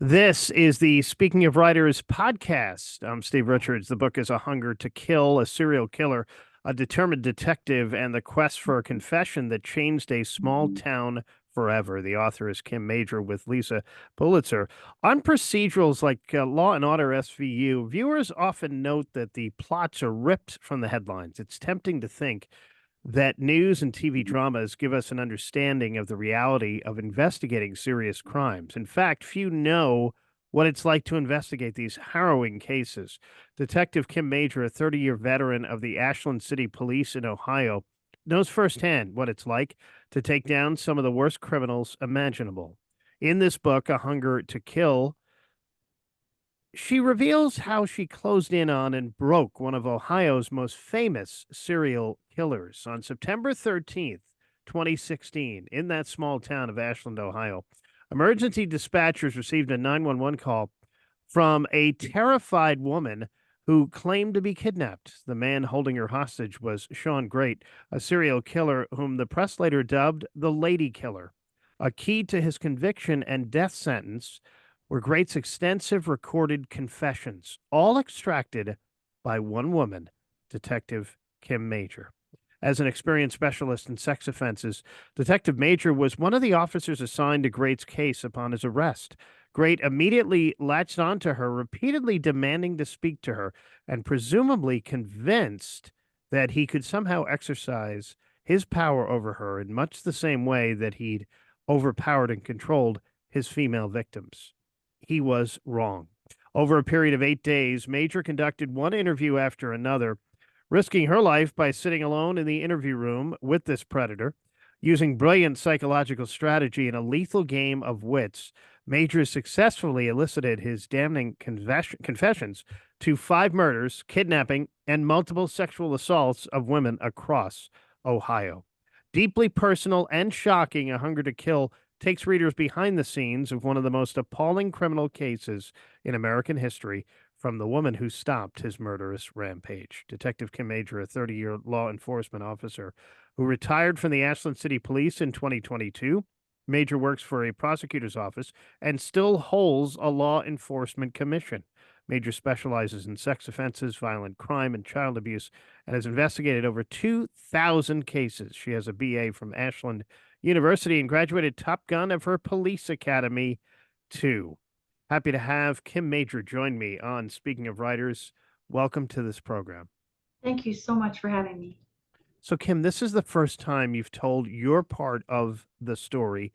This is the Speaking of Writers podcast. I'm Steve Richards. The book is A Hunger to Kill, a serial killer, a determined detective, and the quest for a confession that changed a small town forever. The author is Kim Major with Lisa Pulitzer. On procedurals like Law and Order SVU, viewers often note that the plots are ripped from the headlines. It's tempting to think that news and TV dramas give us an understanding of the reality of investigating serious crimes. In fact, few know what it's like to investigate these harrowing cases. Detective Kim Major, a 30-year veteran of the Ashland City Police in Ohio, knows firsthand what it's like to take down some of the worst criminals imaginable. In this book, A Hunger to Kill, she reveals how she closed in on and broke one of Ohio's most famous serial killers. On September 13th, 2016, in that small town of Ashland, Ohio, emergency dispatchers received a 911 call from a terrified woman who claimed to be kidnapped. The man holding her hostage was Sean Great, a serial killer whom the press later dubbed the Lady Killer. A key to his conviction and death sentence were Great's extensive recorded confessions, all extracted by one woman, Detective Kim Major. As an experienced specialist in sex offenses, Detective Major was one of the officers assigned to Great's case upon his arrest. Great immediately latched onto her, repeatedly demanding to speak to her, and presumably convinced that he could somehow exercise his power over her in much the same way that he'd overpowered and controlled his female victims. He was wrong. Over a period of 8 days, Major conducted one interview after another, risking her life by sitting alone in the interview room with this predator. Using brilliant psychological strategy and a lethal game of wits, Major successfully elicited his damning confessions to 5 murders, kidnapping, and multiple sexual assaults of women across Ohio. Deeply personal and shocking, A Hunger to Kill takes readers behind the scenes of one of the most appalling criminal cases in American history, from the woman who stopped his murderous rampage. Detective Kim Major, a 30-year law enforcement officer who retired from the Ashland City Police in 2022. Major works for a prosecutor's office and still holds a law enforcement commission. Major specializes in sex offenses, violent crime, and child abuse, and has investigated over 2,000 cases. She has a BA from Ashland University and graduated top gun of her police academy, too. Happy to have Kim Major join me on Speaking of Writers. Welcome to this program. Thank you so much for having me. So, Kim, this is the first time you've told your part of the story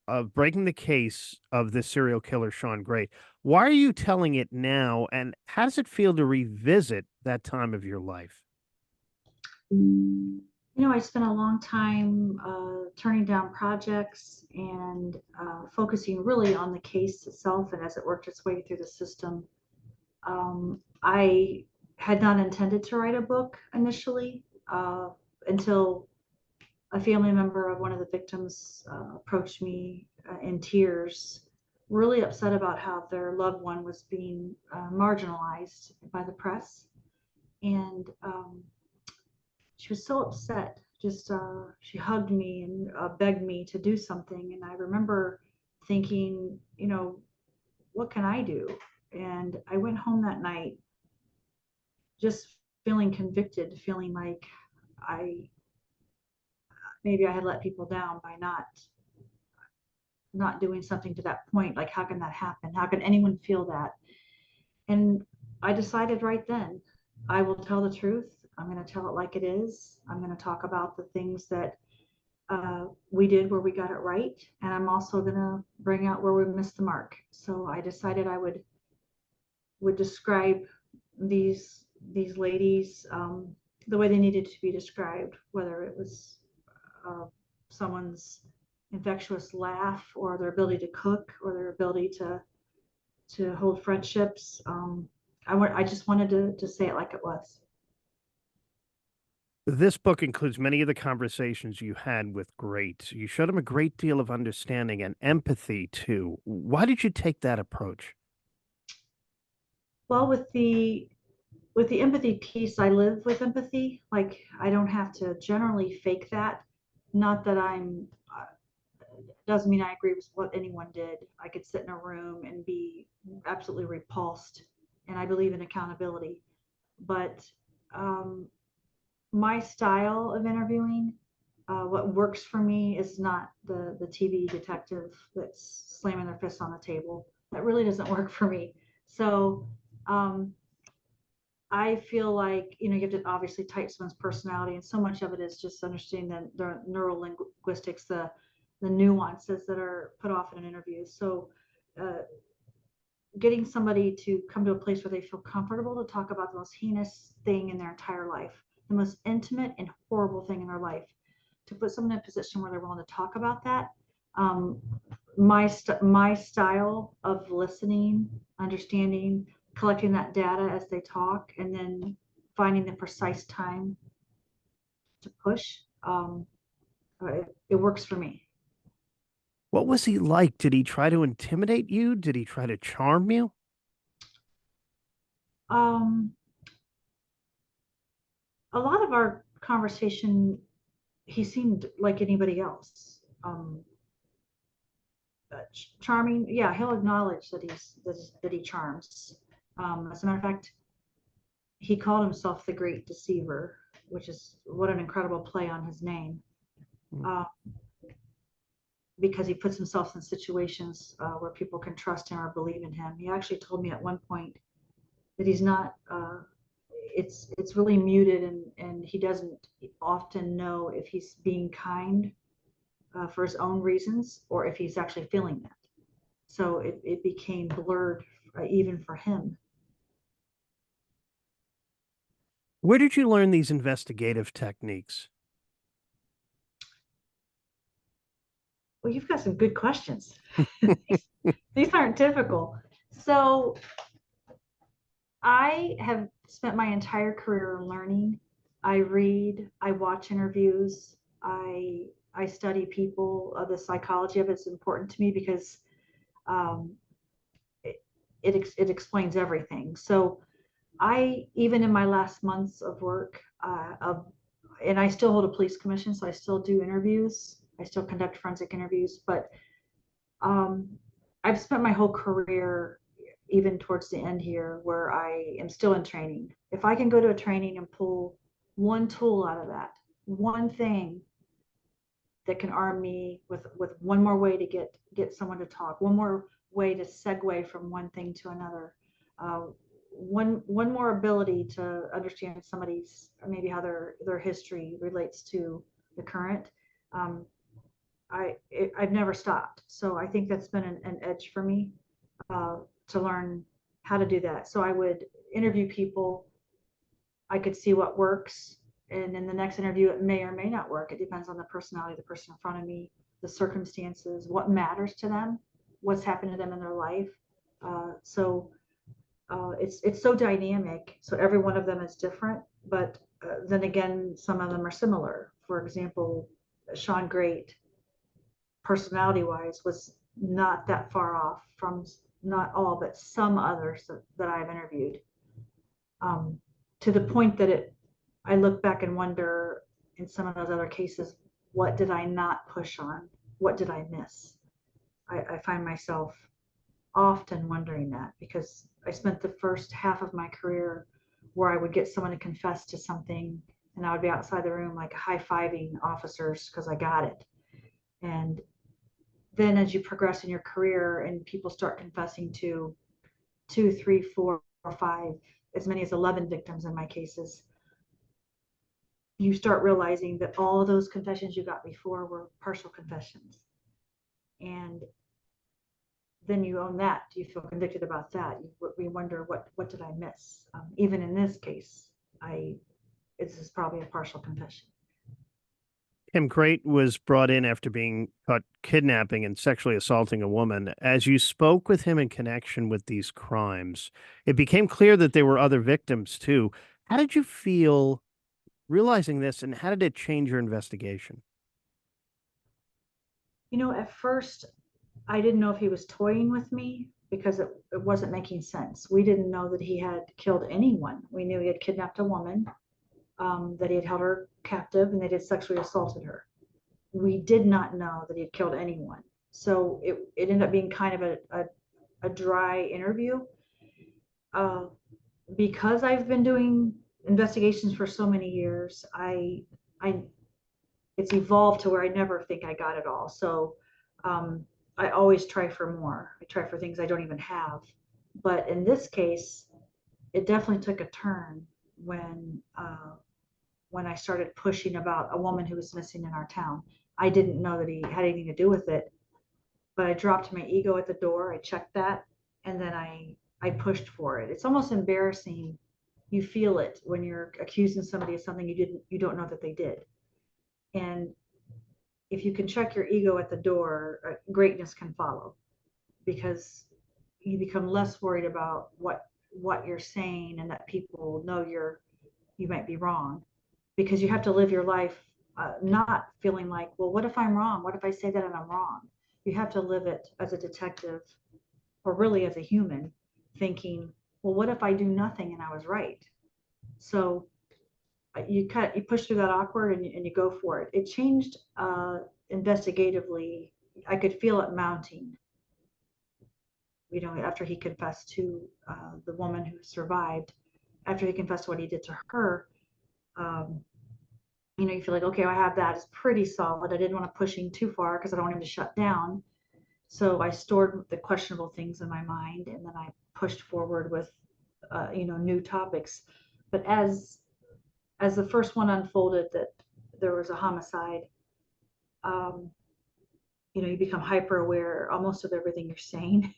of breaking the case of this serial killer, Sean Great. Why are you telling it now, and how does it feel to revisit that time of your life? I spent a long time turning down projects and focusing really on the case itself and as it worked its way through the system. I had not intended to write a book initially until a family member of one of the victims approached me in tears, really upset about how their loved one was being marginalized by the press. And she was so upset. Just she hugged me and begged me to do something. And I remember thinking, what can I do? And I went home that night just feeling convicted, feeling like I maybe I had let people down by not doing something to that point. Like, how can that happen? How can anyone feel that? And I decided right then, I will tell the truth. I'm going to tell it like it is. I'm going to talk about the things that we did where we got it right. And I'm also going to bring out where we missed the mark. So I decided I would describe these ladies the way they needed to be described, whether it was someone's infectious laugh or their ability to cook or their ability to hold friendships. I just wanted to say it like it was. This book includes many of the conversations you had with Great. You showed him a great deal of understanding and empathy, too. Why did you take that approach? Well, with the empathy piece, I live with empathy. Like, I don't have to generally fake that. Not that I'm doesn't mean I agree with what anyone did. I could sit in a room and be absolutely repulsed, and I believe in accountability. But my style of interviewing, what works for me is not the TV detective that's slamming their fists on the table. That really doesn't work for me. So I feel like, you have to obviously type someone's personality, and so much of it is just understanding the neural linguistics, the nuances that are put off in an interview. So getting somebody to come to a place where they feel comfortable to talk about the most heinous thing in their entire life, the most intimate and horrible thing in their life, to put someone in a position where they're willing to talk about that. My style of listening, understanding, collecting that data as they talk, and then finding the precise time to push, it works for me. What was he like? Did he try to intimidate you? Did he try to charm you? A lot of our conversation, he seemed like anybody else. Charming, yeah, he'll acknowledge that he charms. As a matter of fact, he called himself the Great Deceiver, which is what an incredible play on his name. Because he puts himself in situations where people can trust him or believe in him. He actually told me at one point that he's not. It's really muted, and he doesn't often know if he's being kind for his own reasons or if he's actually feeling that. So it became blurred even for him. Where did you learn these investigative techniques? Well, you've got some good questions. These aren't typical. So I have spent my entire career learning. I read, I watch interviews, I study people. The psychology of it's important to me because um, it explains everything. So I, even in my last months of work, and I still hold a police commission, so I still do interviews. I still conduct forensic interviews, but I've spent my whole career, even towards the end here, where I am still in training. If I can go to a training and pull one tool out of that, one thing that can arm me with one more way to get someone to talk, one more way to segue from one thing to another, one more ability to understand somebody's, maybe how their history relates to the current. I've never stopped. So I think that's been an edge for me to learn how to do that. So I would interview people. I could see what works. And in the next interview, it may or may not work. It depends on the personality of the person in front of me, the circumstances, what matters to them, what's happened to them in their life. It's so dynamic. So every one of them is different. But then again, some of them are similar. For example, Sean Great, personality wise, was not that far off from, not all, but some others that I've interviewed, to the point that I look back and wonder, in some of those other cases, what did I not push on? What did I miss? I find myself often wondering that, because I spent the first half of my career where I would get someone to confess to something, and I would be outside the room like high-fiving officers because I got it. And then as you progress in your career and people start confessing to 2, 3, 4, or 5, as many as 11 victims in my cases, you start realizing that all of those confessions you got before were partial confessions. And then you own that. You feel convicted about that. We wonder, what did I miss? Even in this case, this is probably a partial confession. Tim Crate was brought in after being caught kidnapping and sexually assaulting a woman. As you spoke with him in connection with these crimes, it became clear that there were other victims too. How did you feel realizing this, and how did it change your investigation? At first, I didn't know if he was toying with me because it wasn't making sense. We didn't know that he had killed anyone. We knew he had kidnapped a woman, that he had held her captive, and that he had sexually assaulted her. We did not know that he had killed anyone. So it ended up being kind of a dry interview. Uh, because I've been doing investigations for so many years, I it's evolved to where I never think I got it all. So I always try for more. I try for things I don't even have. But in this case, it definitely took a turn when I started pushing about a woman who was missing in our town. I didn't know that he had anything to do with it, but I dropped my ego at the door. I checked that, and then I pushed for it. It's almost embarrassing. You feel it when you're accusing somebody of something you don't know that they did. And if you can check your ego at the door, greatness can follow, because you become less worried about what you're saying and that people know you might be wrong, because you have to live your life not feeling like, well, what if I'm wrong? What if I say that and I'm wrong? You have to live it as a detective, or really as a human, thinking, well, what if I do nothing and I was right? So you push through that awkward, and you go for it. It changed investigatively. I could feel it mounting. After he confessed to the woman who survived, after he confessed what he did to her, um, you feel like, okay, I have that. It's pretty solid. I didn't want to push him too far because I don't want him to shut down. So I stored the questionable things in my mind, and then I pushed forward with, new topics. But as the first one unfolded, that there was a homicide, um, you become hyper aware almost of everything you're saying.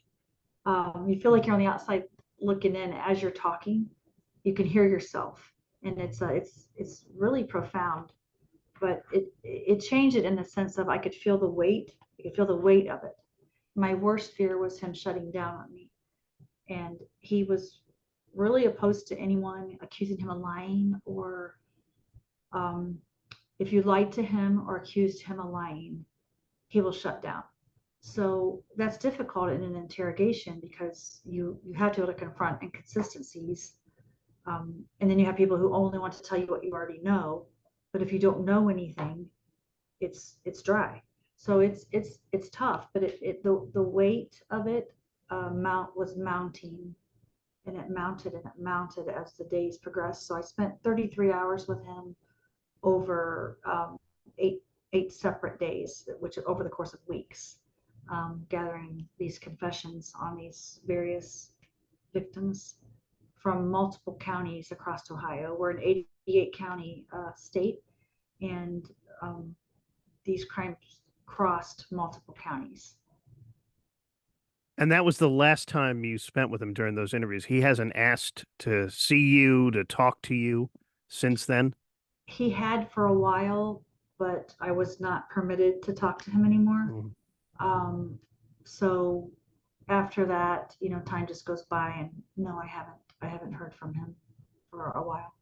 You feel like you're on the outside looking in as you're talking. You can hear yourself, and it's really profound. But it changed it in the sense of I could feel the weight. I could feel the weight of it. My worst fear was him shutting down on me, and he was really opposed to anyone accusing him of lying, or um, if you lied to him or accused him of lying, he will shut down. So that's difficult in an interrogation, because you have to be able to confront inconsistencies. And then you have people who only want to tell you what you already know. But if you don't know anything, it's dry. So it's tough, but the weight of it was mounting, and it mounted and it mounted as the days progressed. So I spent 33 hours with him over eight eight separate days, which over the course of weeks, gathering these confessions on these various victims from multiple counties across Ohio. We're an 88 county state, and these crimes crossed multiple counties. And that was the last time you spent with him during those interviews. He hasn't asked to see you, to talk to you since then? He had for a while, but I was not permitted to talk to him anymore. Mhm. Um, so after that, time just goes by, and no, I haven't heard from him for a while.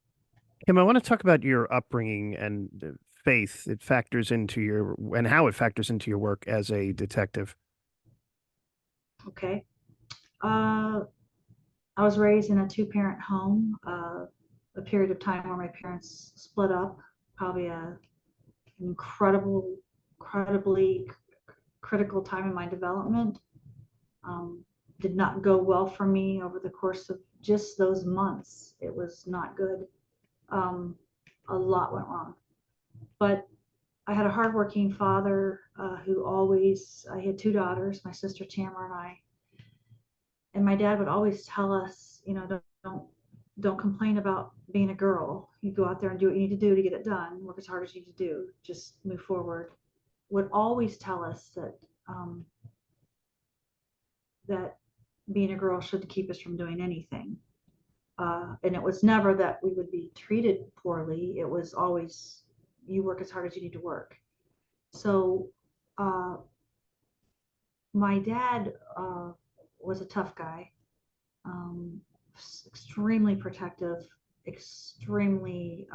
Kim, I want to talk about your upbringing and faith. It factors into and how it factors into your work as a detective. Okay. Uh, I was raised in a two-parent home, a period of time where my parents split up, probably an incredibly critical time in my development. Um, did not go well for me over the course of just those months. It was not good. Um, a lot went wrong. But I had a hardworking father I had two daughters, my sister Tamara and I. And my dad would always tell us, don't complain about being a girl. You go out there and do what you need to do to get it done. Work as hard as you need to do. Just move forward. Would always tell us that being a girl should keep us from doing anything. And it was never that we would be treated poorly. It was always, you work as hard as you need to work. So uh, my dad was a tough guy, um, extremely protective, extremely,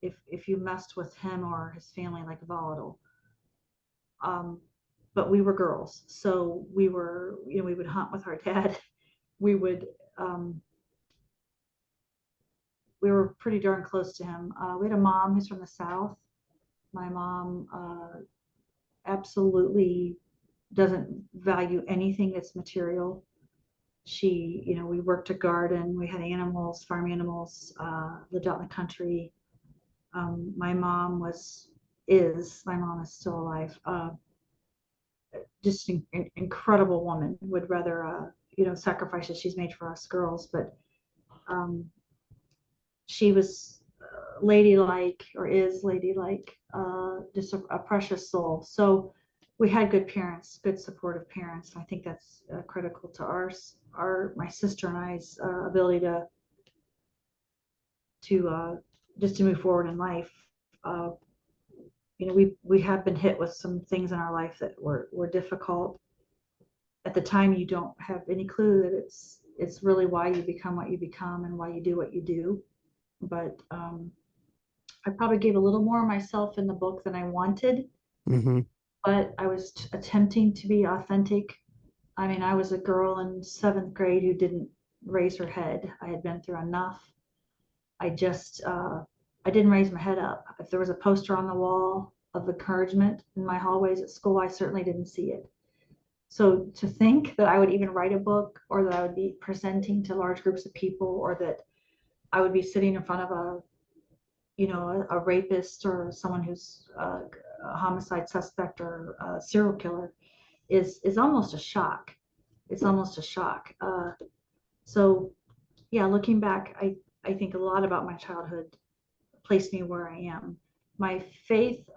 if you messed with him or his family, like volatile. Um, but we were girls, so we would hunt with our dad. We would um, we were pretty darn close to him. We had a mom who's from the South. My mom absolutely doesn't value anything that's material. She, we worked a garden, we had animals, farm animals, lived out in the country. My mom my mom is still alive, just an incredible woman, would rather, sacrifices she's made for us girls, but um, she was ladylike, or is ladylike, just a precious soul. So we had good parents, good supportive parents. I think that's critical to my sister and I's ability to just to move forward in life. Uh, we have been hit with some things in our life that were difficult. At the time, you don't have any clue that it's really why you become what you become and why you do what you do. But I probably gave a little more of myself in the book than I wanted, Mm-hmm. but I was attempting to be authentic. I mean, I was a girl in seventh grade who didn't raise her head. I had been through enough. I just, I didn't raise my head up. If there was a poster on the wall of encouragement in my hallways at school, I certainly didn't see it. So to think that I would even write a book, or that I would be presenting to large groups of people, or that I would be sitting in front of a rapist, or someone who's a homicide suspect, or a serial killer, is almost a shock. It's almost a shock. So yeah, looking back, I think a lot about my childhood placed me where I am. My faith,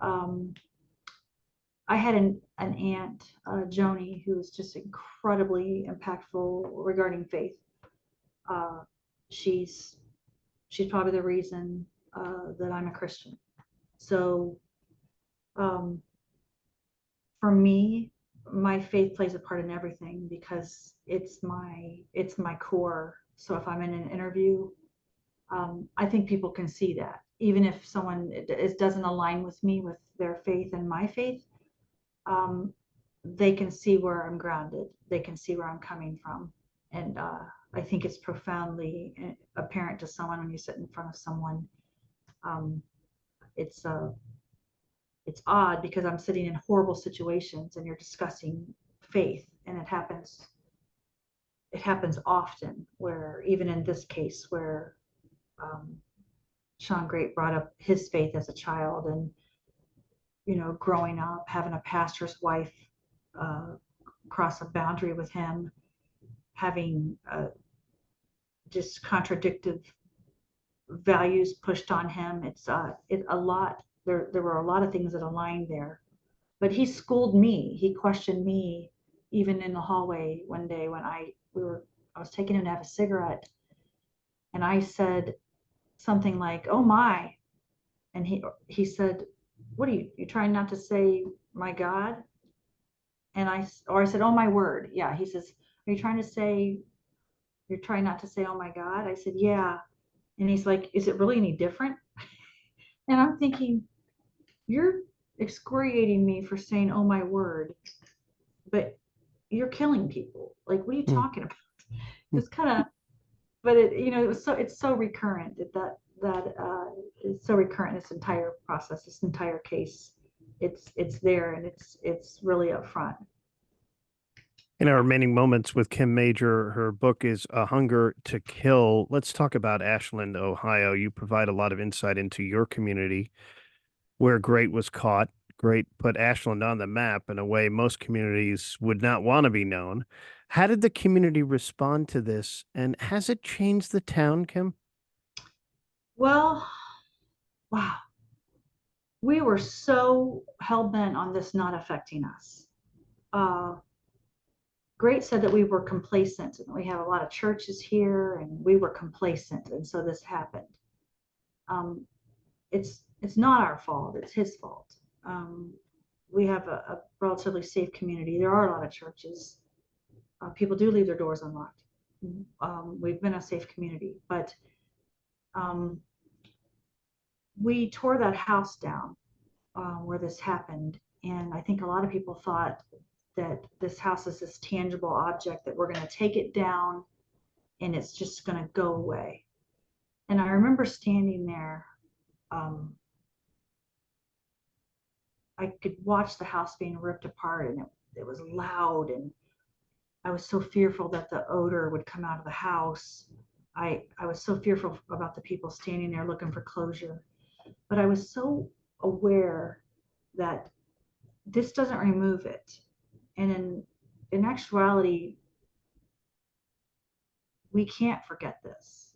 I had an aunt, Joni, who was just incredibly impactful regarding faith. Uh, she's she's probably the reason that I'm a Christian. So um, for me, my faith plays a part in everything, because it's my core. So if I'm in an interview, I think people can see that, even if someone it doesn't align with me, with their faith and my faith, um, they can see where I'm grounded. They can see where I'm coming from, and I think it's profoundly apparent to someone when you sit in front of someone. Um, it's it's odd, because I'm sitting in horrible situations and you're discussing faith, and it happens often, where even in this case, where um, Sean Great brought up his faith as a child, and growing up having a pastor's wife uh, cross a boundary with him, having just contradictive values pushed on him. It's a lot. There were a lot of things that aligned there. But he schooled me. He questioned me, even in the hallway one day when I was taking him to have a cigarette, and I said something like, "Oh my," and he said, "What are you trying not to say, my God?" And I said, "Oh my word." Yeah, he says, "Are you trying to say you're trying not to say, oh my God?" I said, "Yeah." And he's like, "Is it really any different?" And I'm thinking, you're excoriating me for saying, oh my word, but you're killing people. Like, what are you talking about? It's kind of, but it's so recurrent that it's so recurrent, this entire process, this entire case. It's there, and it's really upfront. In our remaining moments with Kim Major, her book is A Hunger to Kill. Let's talk about Ashland, Ohio. You provide a lot of insight into your community, where Great was caught. Great put Ashland on the map in a way most communities would not want to be known. How did the community respond to this, and has it changed the town, Kim? Well, wow, we were so hell-bent on this not affecting us. Uh, Great said that we were complacent, and we have a lot of churches here, and we were complacent, and so this happened. Um, it's not our fault; it's his fault. Um, we have a relatively safe community. There are a lot of churches. People do leave their doors unlocked. We've been a safe community, but um, we tore that house down where this happened, and I think a lot of people thought that this house is this tangible object, that we're going to take it down and it's just going to go away. And I remember standing there. Um, I could watch the house being ripped apart, and it was loud, and I was so fearful that the odor would come out of the house. I was so fearful about the people standing there looking for closure. But I was so aware that this doesn't remove it. And in actuality, we can't forget this,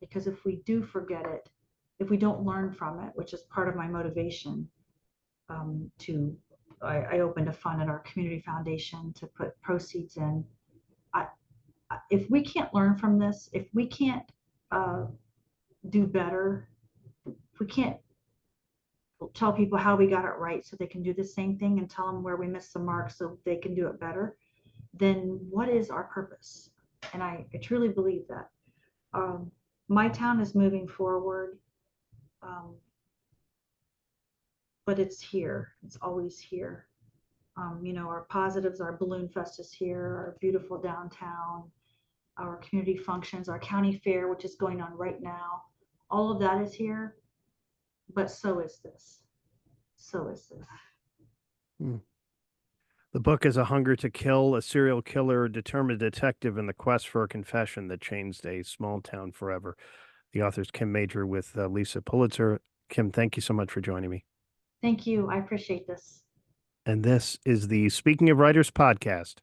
because if we do forget it, if we don't learn from it, which is part of my motivation, I opened a fund at our community foundation to put proceeds in. If we can't learn from this, if we can't do better, if we can't tell people how we got it right so they can do the same thing, and tell them where we missed the mark so they can do it better, then what is our purpose? And I truly believe that. My town is moving forward, but it's here. It's always here. Our positives, our Balloon Fest is here, our beautiful downtown, our community functions, our county fair, which is going on right now. All of that is here, but so is this. So is this. The book is A Hunger to Kill, a serial killer, determined detective, and the quest for a confession that changed a small town forever. The author's Kim Major with Lisa Pulitzer. Kim, thank you so much for joining me. Thank you. I appreciate this. And this is the Speaking of Writers podcast.